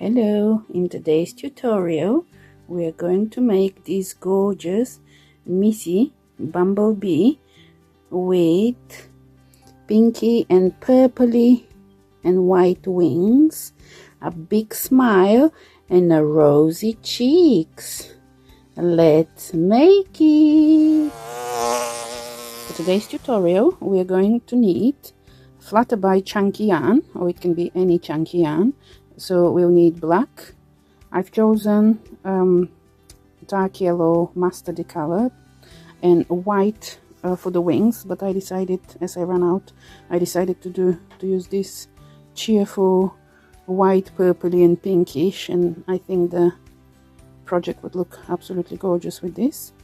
Hello, in today's tutorial we are going to make this gorgeous Missy bumblebee with pinky and purpley and white wings, a big smile and a rosy cheeks. Let's make it! For today's tutorial we are going to need Flutterby chunky yarn, or it can be any chunky yarn. So we'll need black. I've chosen dark yellow mustardy color and white for the wings, but I decided, as I ran out, I decided to use this cheerful white, purpley and pinkish, and I think the project would look absolutely gorgeous with this.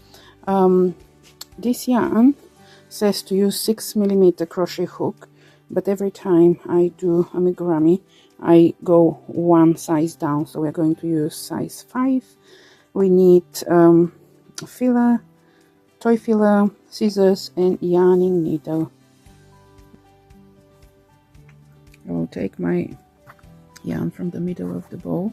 This yarn says to use 6mm crochet hook, but every time I do amigurumi I go one size down, so we're going to use size 5. We need filler, toy filler, scissors and yarning needle. I will take my yarn from the middle of the bowl.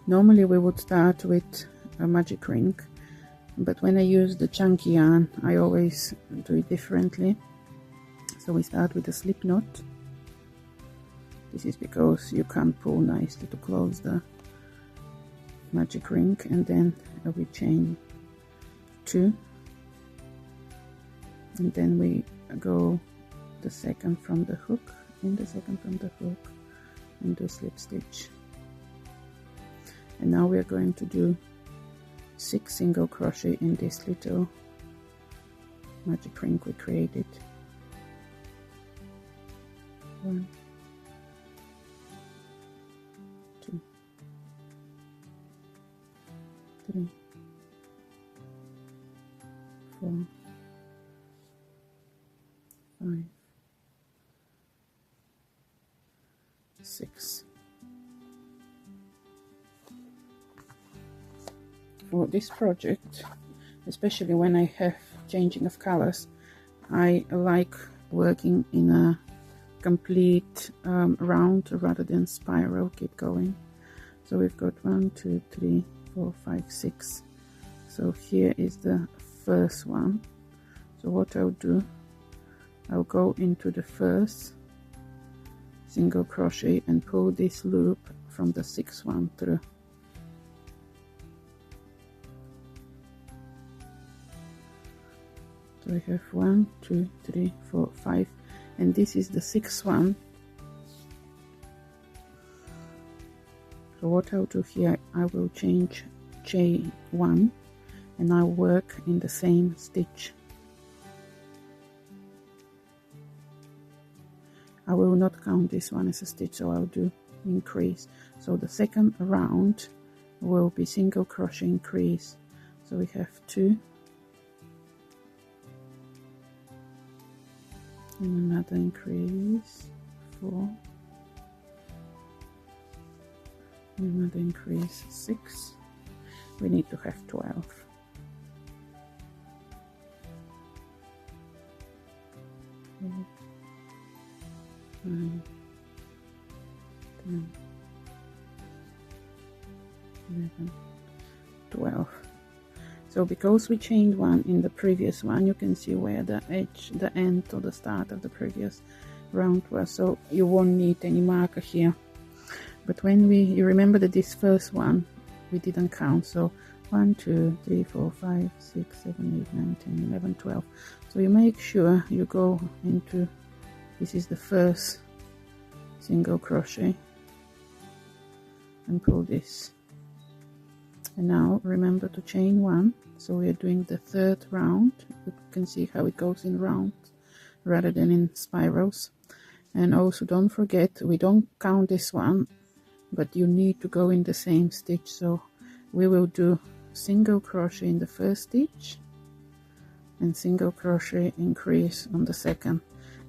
Normally we would start with a magic ring, but when I use the chunky yarn I always do it differently. So we start with a slip knot. This is because you can't pull nicely to close the magic ring, and then we chain 2, and then we go the second from the hook and the second from the hook and do slip stitch. And now we are going to do 6 single crochet in this little magic ring we created. 1, 2, 3, 4, 5, 6. For this project, especially when I have changing of colors, I like working in a complete round rather than spiral. Keep going. So we've got 1, 2, 3, 4, 5, 6. So here is the first one. So what I'll do, I'll go into the first single crochet and pull this loop from the 6th one through. So I have 1, 2, 3, 4, 5, and this is the 6th one. So what I'll do here, I will change J1 and I'll work in the same stitch. I will not count this one as a stitch, so I'll do increase. So the second round will be single crochet increase. So we have 2 and another increase, 4, and another increase, 6. We need to have 12. 8, 9, 10, 11, 12. So because we chained 1 in the previous one, you can see where the edge, the end or the start of the previous round was, so you won't need any marker here. But when you remember that this first one we didn't count, so 1, 2, 3, 4, 5, 6, 7, 8, 9, 10, 11, 12. So you make sure you go into, this is the first single crochet, and pull this. And now remember to chain 1. So we are doing the 3rd round. You can see how it goes in rounds rather than in spirals. And also don't forget, we don't count this one, but you need to go in the same stitch. So we will do single crochet in the first stitch and single crochet increase on the second,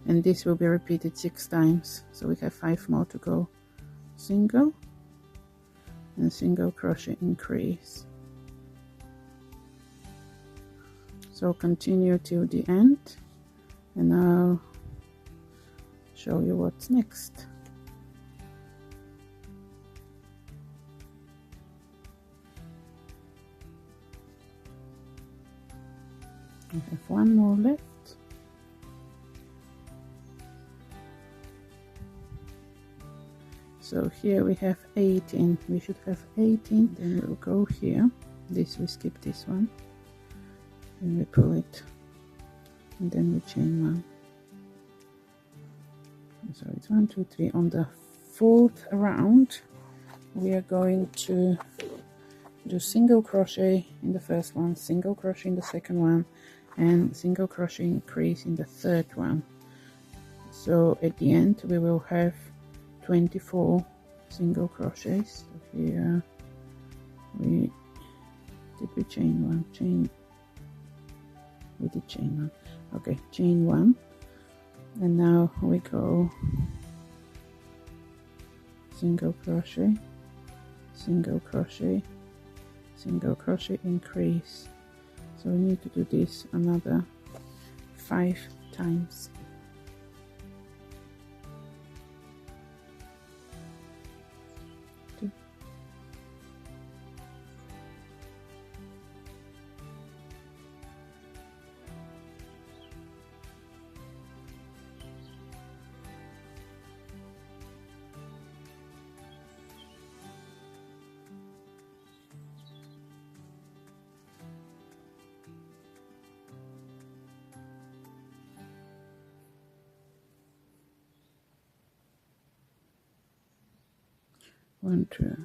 and this will be repeated 6 times. So we have 5 more to go. Single and single crochet increase. So continue till the end, and I'll show you what's next. I have one more left. So here we have 18. We should have 18. Then we'll go here. This, we skip this one. And we pull it. And then we chain 1. So it's 1, 2, 3. On the 4th round, we are going to do single crochet in the first one, single crochet in the second one, and single crochet increase in the third one. So at the end we will have 24 single crochets. So here we chain 1, we did chain 1. Okay, chain 1, and now we go single crochet, single crochet, single crochet increase. So we need to do this another 5 times. One, two.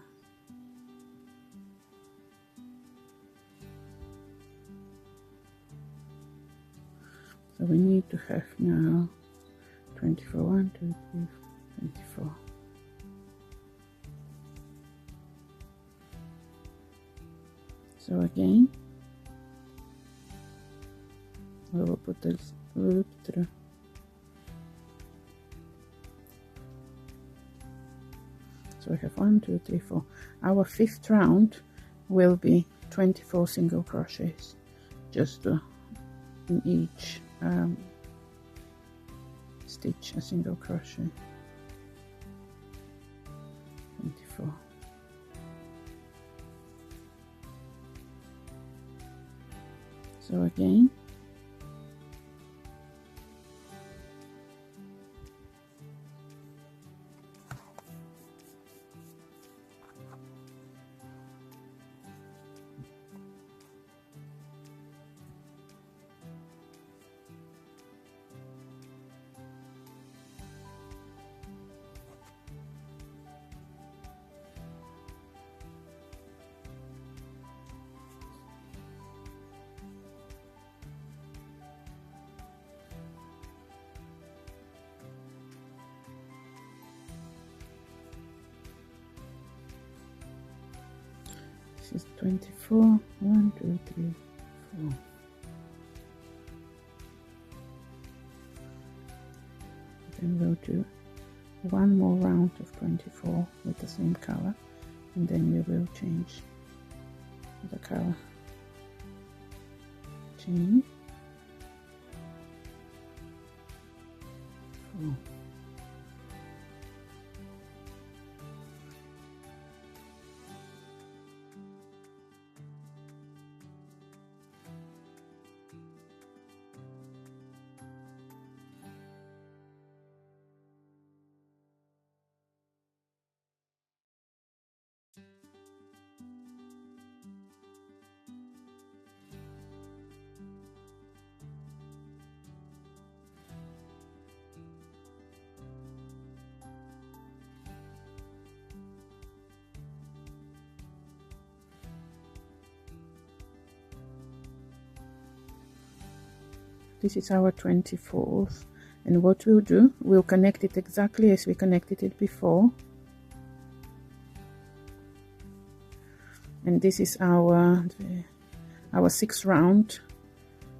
So we need to have now 24. 1, 2, 3, 24. So again, we will put this loop through. So we have 1, 2, 3, 4. Our 5th round will be 24 single crochets, just in each stitch a single crochet. 24. So again, this is 24. 1, 2, 3, 4. Then we'll do one more round of 24 with the same color, and then we will change the color. Chain 4. This is our 24th, and what we'll do, we'll connect it exactly as we connected it before, and this is our 6th round.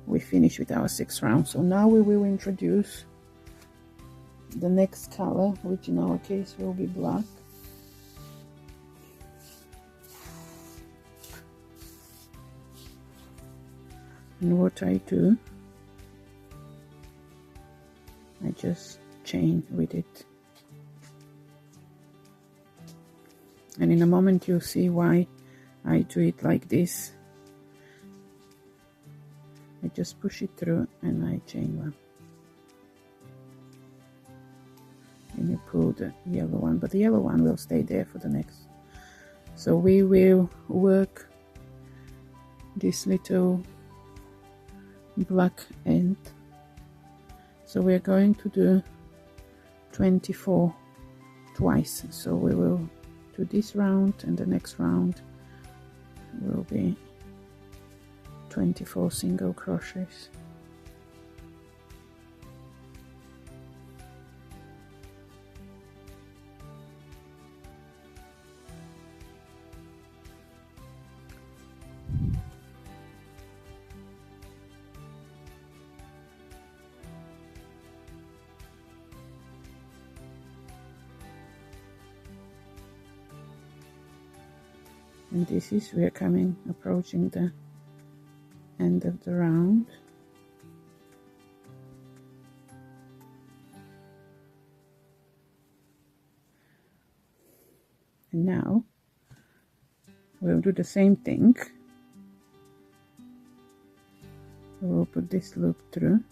We finish with our 6th round. So now we will introduce the next color, which in our case will be black. And what I do, I just chain with it, and in a moment you'll see why I do it like this. I just push it through and I chain one, and you pull the yellow one, but the yellow one will stay there for the next. So we will work this little black end. So we're going to do 24 twice. So we will do this round, and the next round will be 24 single crochets. And this is, we are approaching the end of the round. And now we'll do the same thing. We'll put this loop through.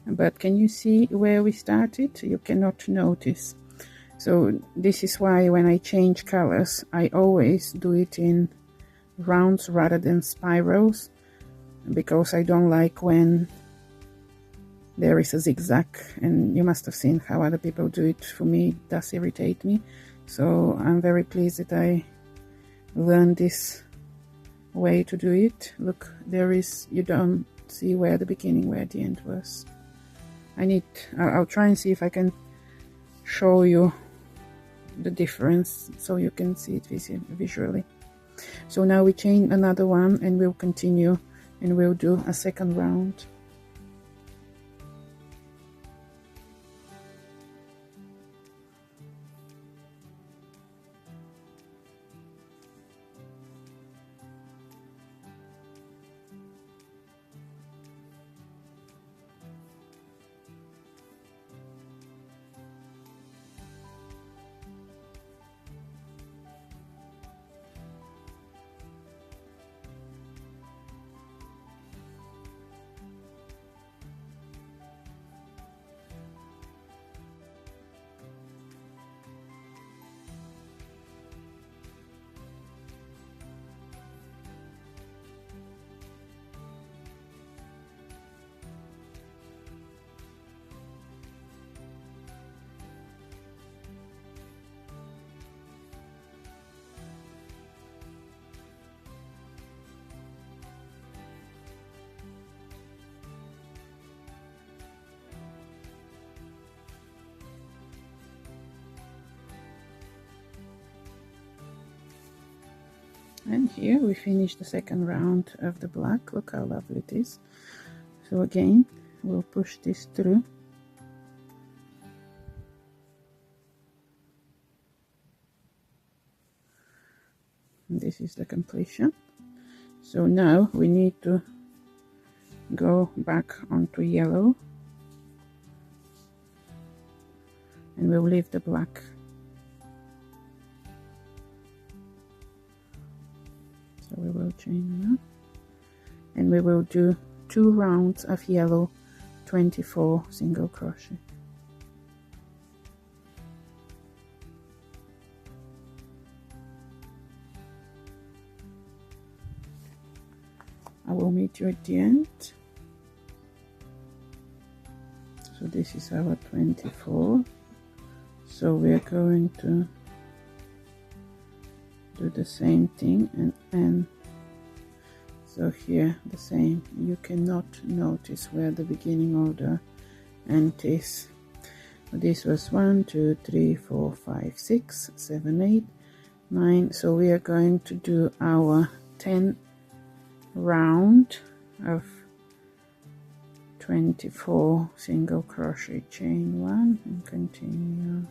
But can you see where we started? You cannot notice. So this is why when I change colors, I always do it in rounds rather than spirals, because I don't like when there is a zigzag, and you must have seen how other people do it. For me, it does irritate me. So I'm very pleased that I learned this way to do it. Look, there is, you don't see where the beginning, where the end was. I'll try and see if I can show you the difference so you can see it visually. So now we chain another one, and we'll continue, and we'll do a second round. And here we finish the second round of the black. Look how lovely it is. So again, we'll push this through. And this is the completion. So now we need to go back onto yellow, and we'll leave the black. So we will chain that, and we will do 2 rounds of yellow 24 single crochet. I will meet you at the end. So this is our 24. So we're going to do the same thing, and so here the same. You cannot notice where the beginning of the end is. This was 1 2 3 4 5 6 7 8 9. So we are going to do our 10 round of 24 single crochet, chain 1 and continue.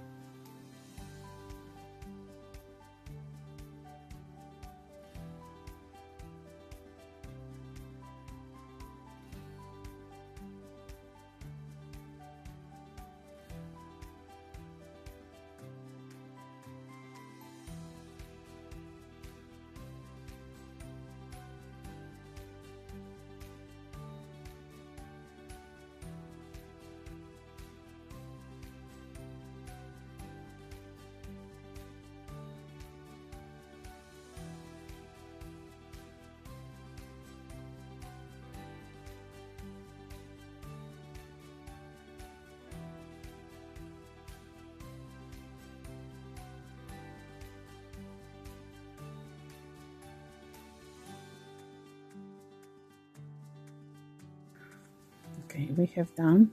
Okay, we have done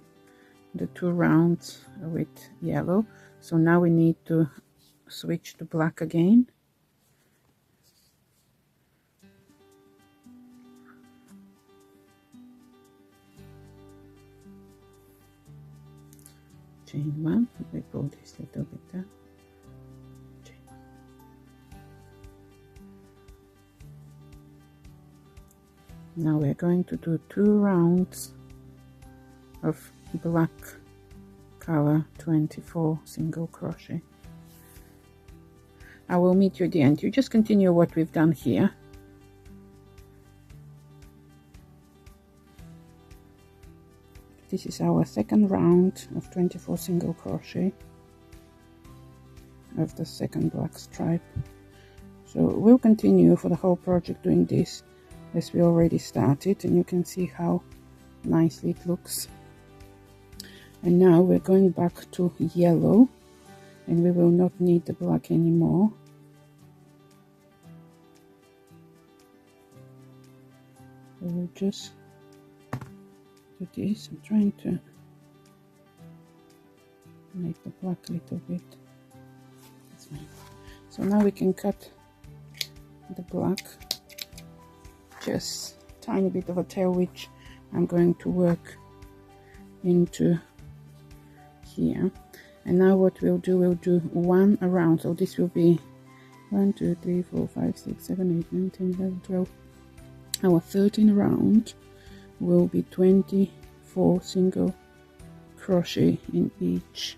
the 2 rounds with yellow, so now we need to switch to black again. Chain 1, we pull this little bit down. Chain 1. Now we're going to do 2 rounds of black color, 24 single crochet. I will meet you at the end. You just continue what we've done here. This is our second round of 24 single crochet of the second black stripe. So we'll continue for the whole project doing this, as we already started, and you can see how nicely it looks. And now we're going back to yellow, and we will not need the black anymore. We will just do this. I'm trying to make the black a little bit. That's fine. So now we can cut the black, just tiny bit of a tail, which I'm going to work into here. And now what we'll do 1 around. So this will be 1, 2, 3, 4, 5, 6, 7, 8, 9, 10, 11, 12. Our 13th round will be 24 single crochet in each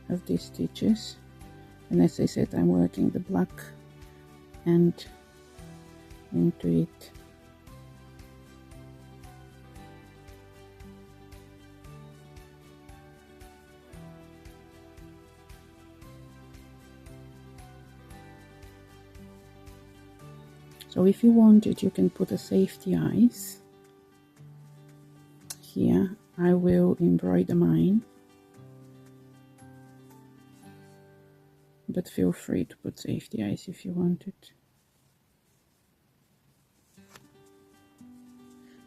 of these stitches. And as I said, I'm working the black and into it. So if you want it, you can put a safety eyes. Here I will embroider mine, but feel free to put safety eyes if you want it.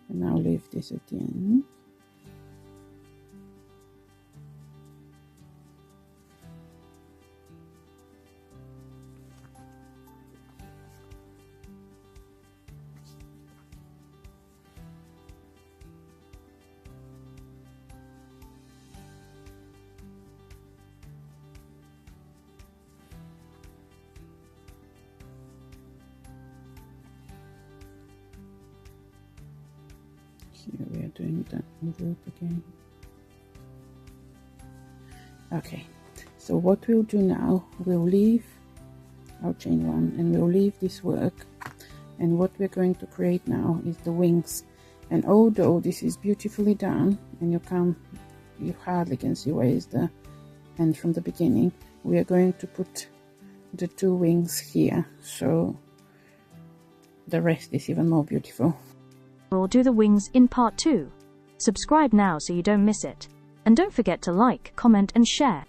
And I'll leave this at the end. Here we are doing that loop again. Okay, so what we'll do now, we'll leave our chain 1 and we'll leave this work, and what we're going to create now is the wings. And although this is beautifully done and you hardly can see where is the end from the beginning, we are going to put the 2 wings here, so the rest is even more beautiful. We'll do the wings in part 2. Subscribe now so you don't miss it. And don't forget to like, comment and share.